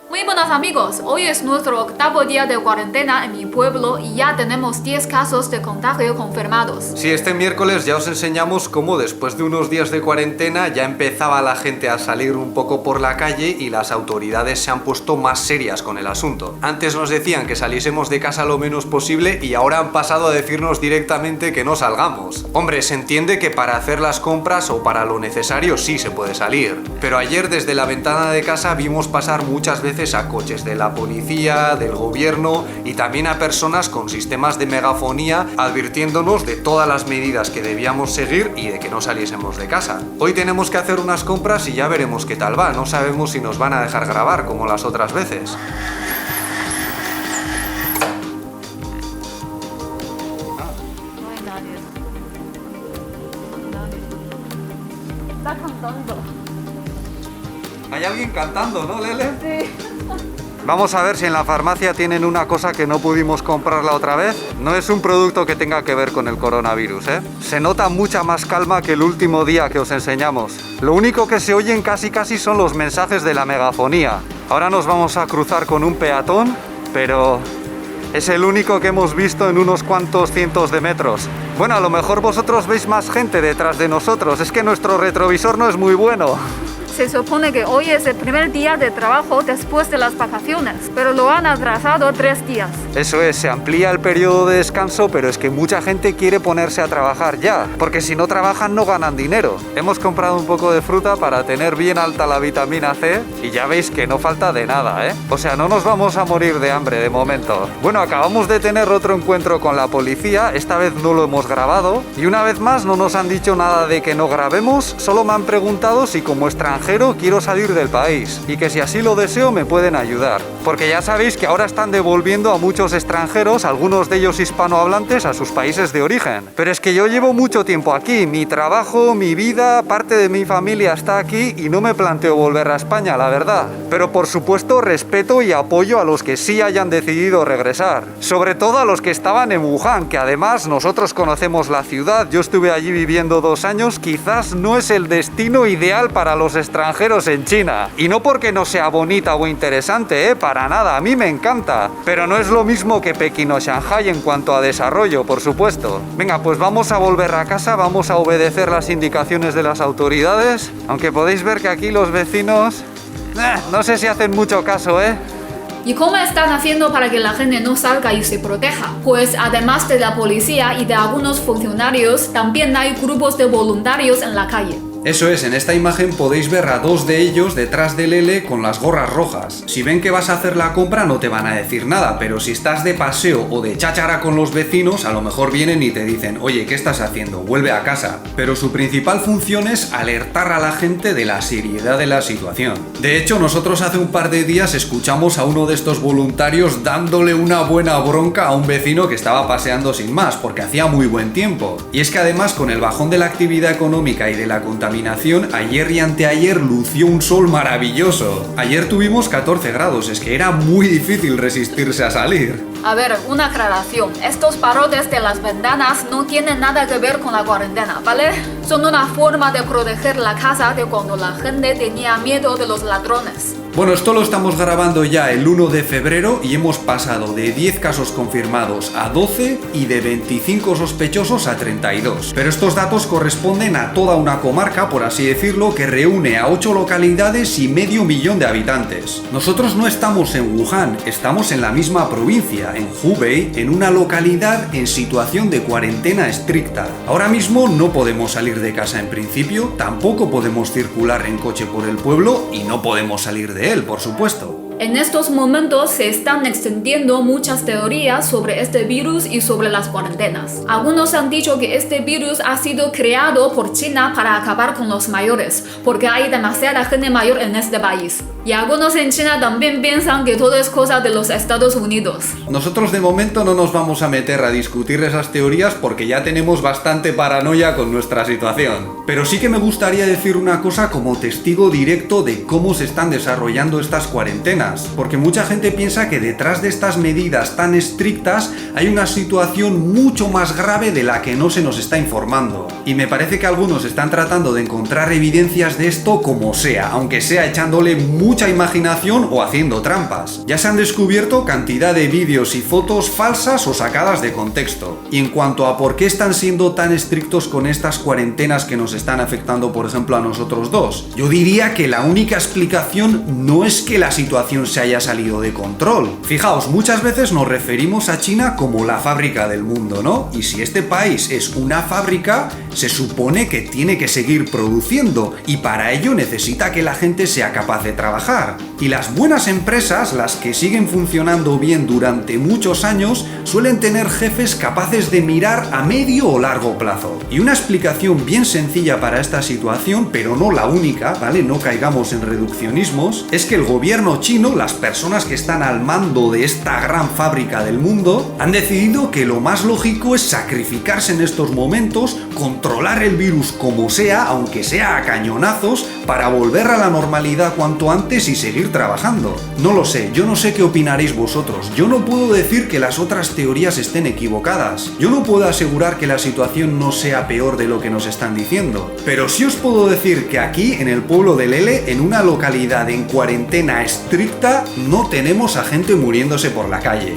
Muy buenos amigos, hoy es nuestro octavo día de cuarentena en mi pueblo y ya tenemos 10 casos de contagio confirmados. Sí, este miércoles ya os enseñamos cómo después de unos días de cuarentena ya empezaba la gente a salir un poco por la calle y las autoridades se han puesto más serias con el asunto. Antes nos decían que saliésemos de casa lo menos posible y ahora han pasado a decirnos directamente que no salgamos. Hombre, se entiende que para hacer las compras o para lo necesario sí se puede salir, pero ayer desde la ventana de casa vimos pasar muchas veces a coches de la policía, del gobierno y también a personas con sistemas de megafonía advirtiéndonos de todas las medidas que debíamos seguir y de que no saliésemos de casa. Hoy tenemos que hacer unas compras y ya veremos qué tal va. No sabemos si nos van a dejar grabar como las otras veces. No hay nadie. Está cantando. Hay alguien cantando, ¿no, Lele? Sí. Vamos a ver si en la farmacia tienen una cosa que no pudimos comprar la otra vez. No es un producto que tenga que ver con el coronavirus, ¿eh? Se nota mucha más calma que el último día que os enseñamos. Lo único que se oyen casi son los mensajes de la megafonía. Ahora nos vamos a cruzar con un peatón, pero es el único que hemos visto en unos cuantos cientos de metros. Bueno, a lo mejor vosotros veis más gente detrás de nosotros. Es que nuestro retrovisor no es muy bueno. Se supone que hoy es el primer día de trabajo después de las vacaciones, pero lo han atrasado 3 días. Eso es, se amplía el periodo de descanso, pero es que mucha gente quiere ponerse a trabajar ya, porque si no trabajan no ganan dinero. Hemos comprado un poco de fruta para tener bien alta la vitamina C y ya veis que no falta de nada, ¿eh? O sea, no nos vamos a morir de hambre de momento. Bueno, acabamos de tener otro encuentro con la policía, esta vez no lo hemos grabado, y una vez más no nos han dicho nada de que no grabemos, solo me han preguntado si como extranjero quiero salir del país y que si así lo deseo me pueden ayudar. Porque ya sabéis que ahora están devolviendo a muchos extranjeros, algunos de ellos hispanohablantes, a sus países de origen. Pero es que yo llevo mucho tiempo aquí, mi trabajo, mi vida, parte de mi familia está aquí y no me planteo volver a España, la verdad. Pero por supuesto respeto y apoyo a los que sí hayan decidido regresar. Sobre todo a los que estaban en Wuhan, que además nosotros conocemos la ciudad, yo estuve allí viviendo 2 años, quizás no es el destino ideal para los extranjeros en China. Y no porque no sea bonita o interesante, para nada, a mí me encanta. Pero no es lo mismo que Pekín o Shanghái en cuanto a desarrollo, por supuesto. Venga, pues vamos a volver a casa, vamos a obedecer las indicaciones de las autoridades. Aunque podéis ver que aquí los vecinos no sé si hacen mucho caso, ¿eh? ¿Y cómo están haciendo para que la gente no salga y se proteja? Pues además de la policía y de algunos funcionarios, también hay grupos de voluntarios en la calle. Eso es, en esta imagen podéis ver a 2 de ellos detrás de Lele con las gorras rojas. Si ven que vas a hacer la compra no te van a decir nada, pero si estás de paseo o de cháchara con los vecinos, a lo mejor vienen y te dicen: oye, ¿qué estás haciendo? Vuelve a casa. Pero su principal función es alertar a la gente de la seriedad de la situación. De hecho, nosotros hace un par de días escuchamos a uno de estos voluntarios dándole una buena bronca a un vecino que estaba paseando sin más, porque hacía muy buen tiempo. Y es que además, con el bajón de la actividad económica y de la contaminación, ayer y anteayer lució un sol maravilloso. Ayer tuvimos 14 grados, es que era muy difícil resistirse a salir. A ver, una aclaración. Estos barrotes de las ventanas no tienen nada que ver con la cuarentena, ¿vale? Son una forma de proteger la casa de cuando la gente tenía miedo de los ladrones. Bueno, esto lo estamos grabando ya el 1 de febrero y hemos pasado de 10 casos confirmados a 12 y de 25 sospechosos a 32. Pero estos datos corresponden a toda una comarca, por así decirlo, que reúne a 8 localidades y medio millón de habitantes. Nosotros no estamos en Wuhan, estamos en la misma provincia, en Hubei, en una localidad en situación de cuarentena estricta. Ahora mismo no podemos salir de casa en principio, tampoco podemos circular en coche por el pueblo y no podemos salir de él, por supuesto. En estos momentos se están extendiendo muchas teorías sobre este virus y sobre las cuarentenas. Algunos han dicho que este virus ha sido creado por China para acabar con los mayores, porque hay demasiada gente mayor en este país. Y algunos en China también piensan que todo es cosa de los Estados Unidos. Nosotros de momento no nos vamos a meter a discutir esas teorías porque ya tenemos bastante paranoia con nuestra situación. Pero sí que me gustaría decir una cosa como testigo directo de cómo se están desarrollando estas cuarentenas. Porque mucha gente piensa que detrás de estas medidas tan estrictas hay una situación mucho más grave de la que no se nos está informando. Y me parece que algunos están tratando de encontrar evidencias de esto como sea, aunque sea echándole mucho mucha imaginación o haciendo trampas. Ya se han descubierto cantidad de vídeos y fotos falsas o sacadas de contexto. Y en cuanto a por qué están siendo tan estrictos con estas cuarentenas que nos están afectando, por ejemplo, a nosotros dos, yo diría que la única explicación no es que la situación se haya salido de control. Fijaos, muchas veces nos referimos a China como la fábrica del mundo, ¿no? Y si este país es una fábrica, se supone que tiene que seguir produciendo y para ello necesita que la gente sea capaz de trabajar. Y las buenas empresas, las que siguen funcionando bien durante muchos años, suelen tener jefes capaces de mirar a medio o largo plazo. Y una explicación bien sencilla para esta situación, pero no la única, ¿vale? No caigamos en reduccionismos, es que el gobierno chino, las personas que están al mando de esta gran fábrica del mundo, han decidido que lo más lógico es sacrificarse en estos momentos, controlar el virus como sea, aunque sea a cañonazos, para volver a la normalidad cuanto antes y seguir trabajando. No lo sé, yo no sé qué opinaréis vosotros. Yo no puedo decir que las otras teorías estén equivocadas. Yo no puedo asegurar que la situación no sea peor de lo que nos están diciendo. Pero sí os puedo decir que aquí, en el pueblo de Lele, en una localidad en cuarentena estricta, no tenemos a gente muriéndose por la calle.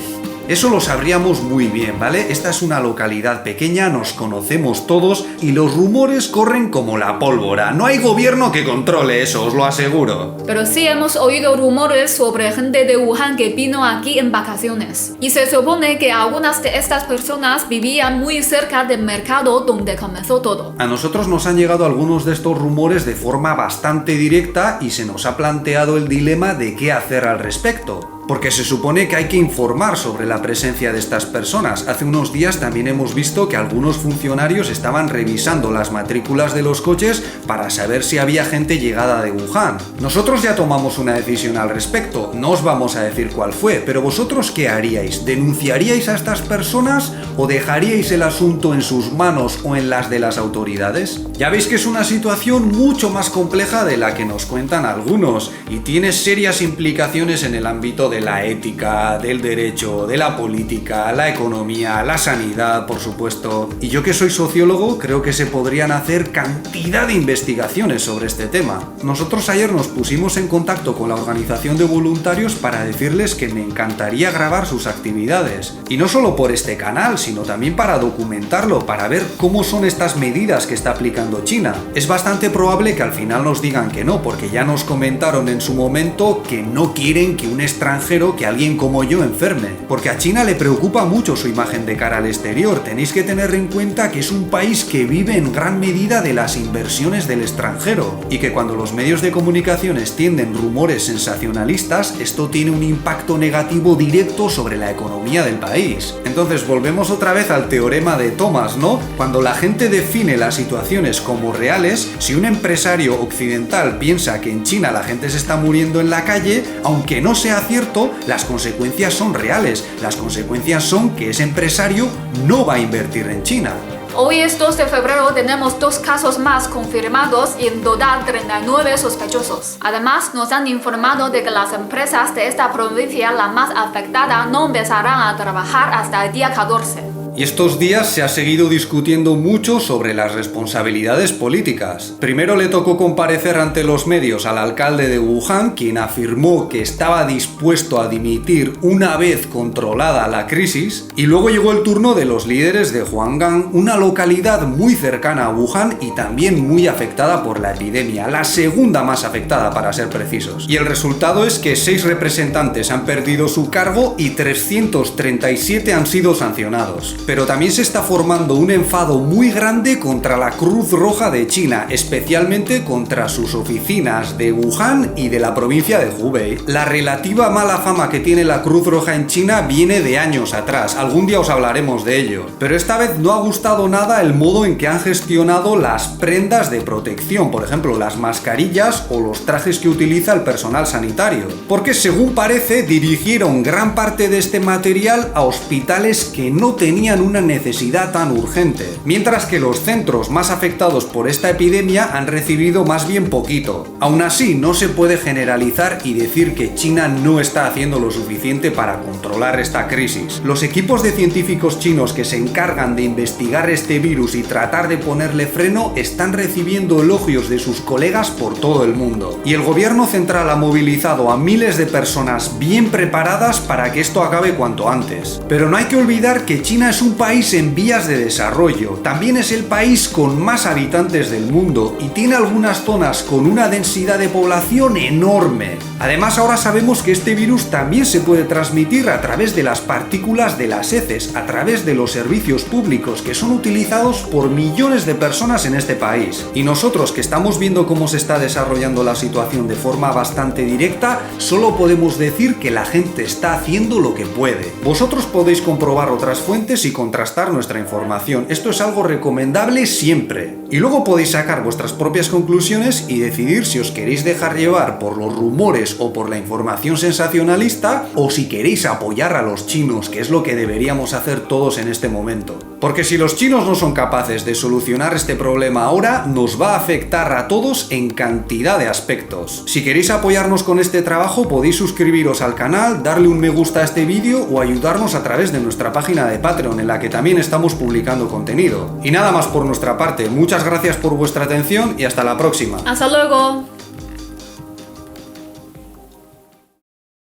Eso lo sabríamos muy bien, ¿vale? Esta es una localidad pequeña, nos conocemos todos y los rumores corren como la pólvora. No hay gobierno que controle eso, os lo aseguro. Pero sí hemos oído rumores sobre gente de Wuhan que vino aquí en vacaciones. Y se supone que algunas de estas personas vivían muy cerca del mercado donde comenzó todo. A nosotros nos han llegado algunos de estos rumores de forma bastante directa y se nos ha planteado el dilema de qué hacer al respecto. Porque se supone que hay que informar sobre la presencia de estas personas. Hace unos días también hemos visto que algunos funcionarios estaban revisando las matrículas de los coches para saber si había gente llegada de Wuhan. Nosotros ya tomamos una decisión al respecto, no os vamos a decir cuál fue, pero vosotros ¿qué haríais? ¿Denunciaríais a estas personas o dejaríais el asunto en sus manos o en las de las autoridades? Ya veis que es una situación mucho más compleja de la que nos cuentan algunos y tiene serias implicaciones en el ámbito de la ética, del derecho, de la política, la economía, la sanidad, por supuesto. Y yo que soy sociólogo, creo que se podrían hacer cantidad de investigaciones sobre este tema. Nosotros ayer nos pusimos en contacto con la organización de voluntarios para decirles que me encantaría grabar sus actividades. Y no solo por este canal, sino también para documentarlo, para ver cómo son estas medidas que está aplicando China. Es bastante probable que al final nos digan que no, porque ya nos comentaron en su momento que no quieren que un extranjero, que alguien como yo enferme, porque a China le preocupa mucho su imagen de cara al exterior. Tenéis que tener en cuenta que es un país que vive en gran medida de las inversiones del extranjero y que cuando los medios de comunicación extienden rumores sensacionalistas, esto tiene un impacto negativo directo sobre la economía del país. Entonces volvemos otra vez al teorema de Thomas, ¿no? Cuando la gente define las situaciones como reales, si un empresario occidental piensa que en China la gente se está muriendo en la calle, aunque no sea cierto, las consecuencias son reales. Las consecuencias son que ese empresario no va a invertir en China. Hoy es 2 de febrero, tenemos 2 casos más confirmados y en total 39 sospechosos. Además, nos han informado de que las empresas de esta provincia, la más afectada, no empezarán a trabajar hasta el día 14. Y estos días se ha seguido discutiendo mucho sobre las responsabilidades políticas. Primero le tocó comparecer ante los medios al alcalde de Wuhan, quien afirmó que estaba dispuesto a dimitir una vez controlada la crisis, y luego llegó el turno de los líderes de Huanggang, una localidad muy cercana a Wuhan y también muy afectada por la epidemia, la segunda más afectada para ser precisos. Y el resultado es que 6 representantes han perdido su cargo y 337 han sido sancionados. Pero también se está formando un enfado muy grande contra la Cruz Roja de China, especialmente contra sus oficinas de Wuhan y de la provincia de Hubei. La relativa mala fama que tiene la Cruz Roja en China viene de años atrás, algún día os hablaremos de ello. Pero esta vez no ha gustado nada el modo en que han gestionado las prendas de protección, por ejemplo las mascarillas o los trajes que utiliza el personal sanitario, porque según parece dirigieron gran parte de este material a hospitales que no tenían tenían una necesidad tan urgente, mientras que los centros más afectados por esta epidemia han recibido más bien poquito. Aún así, no se puede generalizar y decir que China no está haciendo lo suficiente para controlar esta crisis. Los equipos de científicos chinos que se encargan de investigar este virus y tratar de ponerle freno están recibiendo elogios de sus colegas por todo el mundo. Y el gobierno central ha movilizado a miles de personas bien preparadas para que esto acabe cuanto antes. Pero no hay que olvidar que China es un país en vías de desarrollo, también es el país con más habitantes del mundo y tiene algunas zonas con una densidad de población enorme. Además, ahora sabemos que este virus también se puede transmitir a través de las partículas de las heces, a través de los servicios públicos que son utilizados por millones de personas en este país. Y nosotros, que estamos viendo cómo se está desarrollando la situación de forma bastante directa, solo podemos decir que la gente está haciendo lo que puede. Vosotros podéis comprobar otras fuentes y contrastar nuestra información. Esto es algo recomendable siempre. Y luego podéis sacar vuestras propias conclusiones y decidir si os queréis dejar llevar por los rumores o por la información sensacionalista, o si queréis apoyar a los chinos, que es lo que deberíamos hacer todos en este momento. Porque si los chinos no son capaces de solucionar este problema ahora, nos va a afectar a todos en cantidad de aspectos. Si queréis apoyarnos con este trabajo, podéis suscribiros al canal, darle un me gusta a este vídeo o ayudarnos a través de nuestra página de Patreon, en la que también estamos publicando contenido. Y nada más por nuestra parte, muchas gracias por vuestra atención y hasta la próxima. Hasta luego.